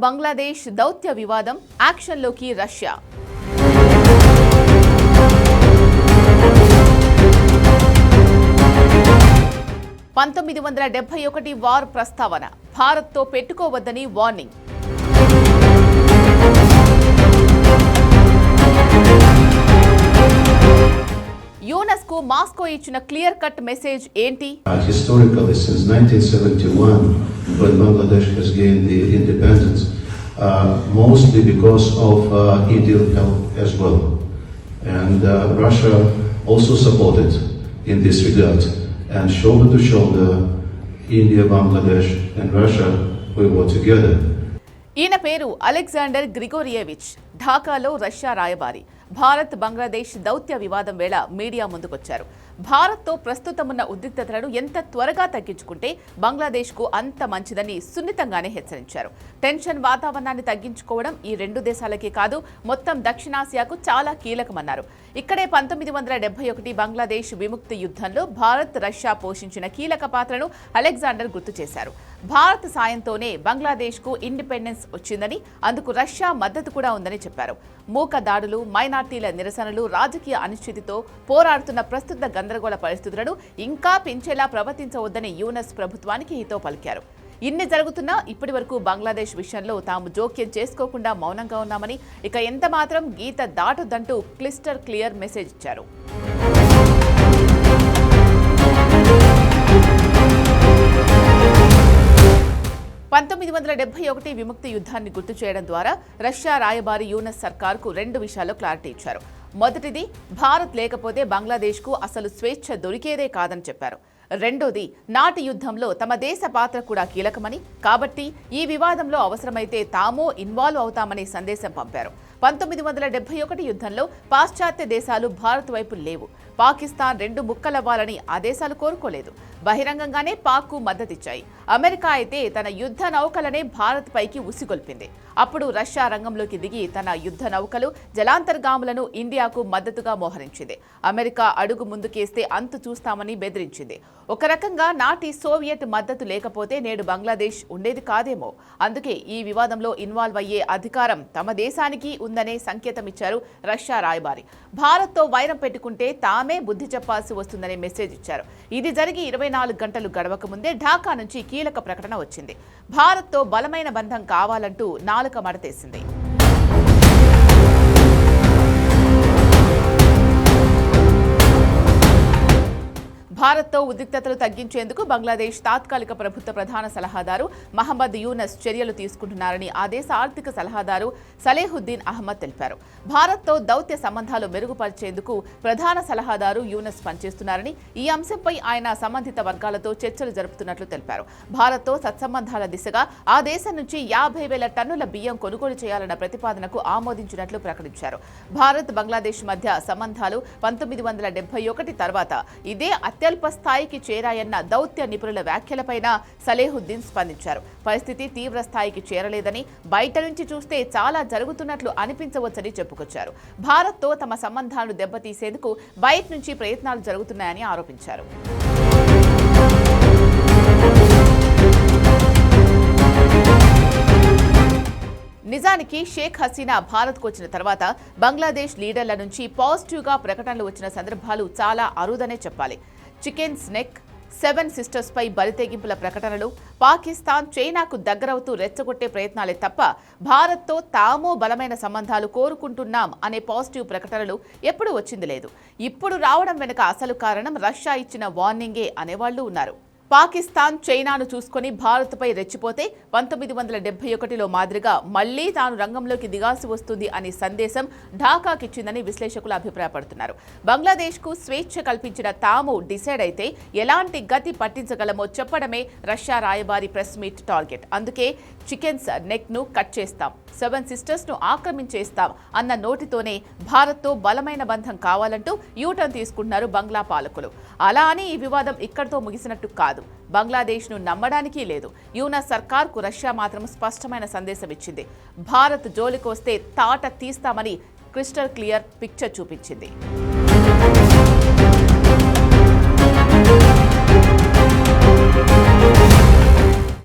బంగ్లాదేశ్ దౌత్య వివాదం యాక్షన్లోకి Russia. War ప్రస్తావన, భారత్తో పెట్టుకోవద్దని వార్నింగ్. యూనెస్కు మాస్కో ఇచ్చిన క్లియర్ కట్ మెసేజ్ ఏంటి? Historically, since 1971, when Bangladesh has gained the independence, mostly because of Indian help as well. And Russia also supported in this regard. And shoulder to shoulder, India, Bangladesh and Russia, we were together. ఈయన పేరు Alexander గ్రిగోరియేవిచ్, ఢాకాలో Russia రాయబారి. భారత్ బంగ్లాదేశ్ దౌత్య వివాదం వేళ media ముందుకొచ్చారు. భారత్తో ప్రస్తుతమున్న ఉద్రిక్తతలను ఎంత త్వరగా తగ్గించుకుంటే బంగ్లాదేశ్కు అంత మంచిదని సున్నితంగానే హెచ్చరించారు. టెన్షన్ వాతావరణాన్ని తగ్గించుకోవడం ఈ రెండు దేశాలకే కాదు, మొత్తం దక్షిణాసియాకు చాలా కీలకమన్నారు. ఇక్కడే 1971 బంగ్లాదేశ్ విముక్తి యుద్ధంలో భారత్ రష్యా పోషించిన కీలక పాత్రను అలెగ్జాండర్ గుర్తు చేశారు. భారత్ సాయంతోనే బంగ్లాదేశ్కు ఇండిపెండెన్స్ వచ్చిందని, అందుకు రష్యా మద్దతు కూడా ఉందని చెప్పారు. మూక దాడులు, మైనార్టీల నిరసనలు, రాజకీయ అనిశ్చితితో పోరాడుతున్న ప్రస్తుత గందరగోళ పరిస్థితులను ఇంకా పెంచేలా ప్రవర్తించవద్దని యూనెస్ ప్రభుత్వానికి హితో పలికారు. ఇన్ని జరుగుతున్నా ఇప్పటి వరకు బంగ్లాదేశ్ విషయంలో తాము జోక్యం చేసుకోకుండా మౌనంగా ఉన్నామని, ఇక ఎంత మాత్రం గీత దాటొద్దంటూ క్లిస్టర్ క్లియర్ మెసేజ్ ఇచ్చారు. 1971 విముక్తి యుద్ధాన్ని గుర్తు చేయడం ద్వారా రష్యా రాయబారి యూనెస్ సర్కార్కు రెండు విషయాల్లో క్లారిటీ ఇచ్చారు. మొదటిది, భారత్ లేకపోతే బంగ్లాదేశ్కు అసలు స్వేచ్ఛ దొరికేదే కాదని చెప్పారు. రెండోది, నాటి యుద్ధంలో తమ దేశ పాత్ర కూడా కీలకమని, కాబట్టి ఈ వివాదంలో అవసరమైతే తాము ఇన్వాల్వ్ అవుతామని సందేశం పంపారు. 1971 యుద్ధంలో పాశ్చాత్య దేశాలు భారత్ వైపు లేవు. పాకిస్తాన్ రెండు ముక్కలవ్వాలని ఆ దేశాలు కోరుకోలేదు. బహిరంగంగానే పాక్కు మద్దతిచ్చాయి. అమెరికా అయితే తన యుద్ధ నౌకలనే భారత్ పైకి ఉసిగొల్పింది. అప్పుడు రష్యా రంగంలోకి దిగి తన యుద్ధ నౌకలు, జలాంతర్గాములను ఇండియాకు మద్దతుగా మోహరించింది. అమెరికా అడుగు ముందుకేస్తే అంతు చూస్తామని బెదిరించింది. ఒక రకంగా నాటి సోవియట్ మద్దతు లేకపోతే నేడు బంగ్లాదేశ్ ఉండేది కాదేమో. అందుకే ఈ వివాదంలో ఇన్వాల్వ్ అయ్యే అధికారం తమ దేశానికి ఉందనే సంకేతం ఇచ్చారు రష్యా రాయబారి. భారత్తో వైరం పెట్టుకుంటే తామే బుద్ధి చెప్పాల్సి వస్తుందనే మెసేజ్ ఇచ్చారు. ఇది జరిగి 24 గంటలు గడవక ముందే ఢాకా నుంచి కీలక ప్రకటన వచ్చింది. భారత్తో బలమైన బంధం కావాలంటూ నాలుక మడతేసింది. భారత్తో ఉద్రిక్తతలు తగ్గించేందుకు బంగ్లాదేశ్ తాత్కాలిక ప్రభుత్వ ప్రధాన సలహాదారు మహమ్మద్ యూనస్ చర్యలు తీసుకుంటున్నారని ఆ దేశ ఆర్థిక సలహాదారు సలేహుద్దీన్ అహ్మద్ తెలిపారు. భారత్తో దౌత్య సంబంధాలు మెరుగుపరిచేందుకు ప్రధాన సలహాదారు యూనస్ పనిచేస్తున్నారని, ఈ అంశంపై ఆయన సంబంధిత వర్గాలతో చర్చలు జరుపుతున్నట్లు తెలిపారు. భారత్తో సత్సంబంధాల దిశగా ఆ దేశం నుంచి 50,000 టన్నుల బియ్యం కొనుగోలు చేయాలన్న ప్రతిపాదనకు ఆమోదించినట్లు ప్రకటించారు. భారత్ బంగ్లాదేశ్ మధ్య సంబంధాలు 1971 తర్వాత ఇదే అత్యల్ప స్థాయికి చేరాయన్న దౌత్య నిపుణుల వ్యాఖ్యలపైన సలేహుద్దీన్ స్పందించారు. పరిస్థితి తీవ్ర స్థాయికి చేరలేదని, బయట నుంచి చూస్తే చాలా జరుగుతున్నట్లు అనిపించవచ్చని చెప్పుకొచ్చారు. భారత్తో తమ సంబంధాలను దెబ్బతీసేందుకు బయట నుంచి ప్రయత్నాలు జరుగుతున్నాయని ఆరోపించారు. నిజానికి షేక్ హసీనా భారత్కు వచ్చిన తర్వాత బంగ్లాదేశ్ లీడర్ల నుంచి పాజిటివ్గా ప్రకటనలు వచ్చిన సందర్భాలు చాలా అరుదనే చెప్పాలి. చికెన్స్ నెక్, 7 సిస్టర్స్ పై బరితెగింపుల ప్రకటనలు, పాకిస్తాన్, చైనాకు దగ్గరవుతూ రెచ్చగొట్టే ప్రయత్నాలే తప్ప భారత్తో తాము బలమైన సంబంధాలు కోరుకుంటున్నాం అనే పాజిటివ్ ప్రకటనలు ఎప్పుడూ వచ్చింది లేదు. ఇప్పుడు రావడం వెనుక అసలు కారణం రష్యా ఇచ్చిన వార్నింగే అనేవాళ్లు ఉన్నారు. పాకిస్తాన్, చైనాను చూసుకొని భారత్పై రెచ్చిపోతే 1971లో మాదిరిగా మళ్లీ తాను రంగంలోకి దిగాల్సి వస్తుంది అనే సందేశం ఢాకాకిచ్చిందని విశ్లేషకులు అభిప్రాయపడుతున్నారు. బంగ్లాదేశ్కు స్వేచ్ఛ కల్పించిన తాము డిసైడ్ అయితే ఎలాంటి గతి పట్టించగలమో చెప్పడమే రష్యా రాయబారి ప్రెస్ మీట్ టార్గెట్. అందుకే చికెన్స్ నెక్ను కట్ చేస్తాం, 7 సిస్టర్స్ను ఆక్రమించేస్తాం అన్న నోటితోనే భారత్తో బలమైన బంధం కావాలంటూ యూటర్న్ తీసుకుంటున్నారు బంగ్లా పాలకులు. అలా అని ఈ వివాదం ఇక్కడితో ముగిసినట్టు కాదు. బంగ్లాదేశ్ను నమ్మడానికి లేదు. యూనస్ సర్కార్కు రష్యా మాత్రం స్పష్టమైన సందేశం ఇచ్చింది. భారత్ జోలికి వస్తే తాట తీస్తామని క్రిస్టల్ క్లియర్ పిక్చర్ చూపించింది.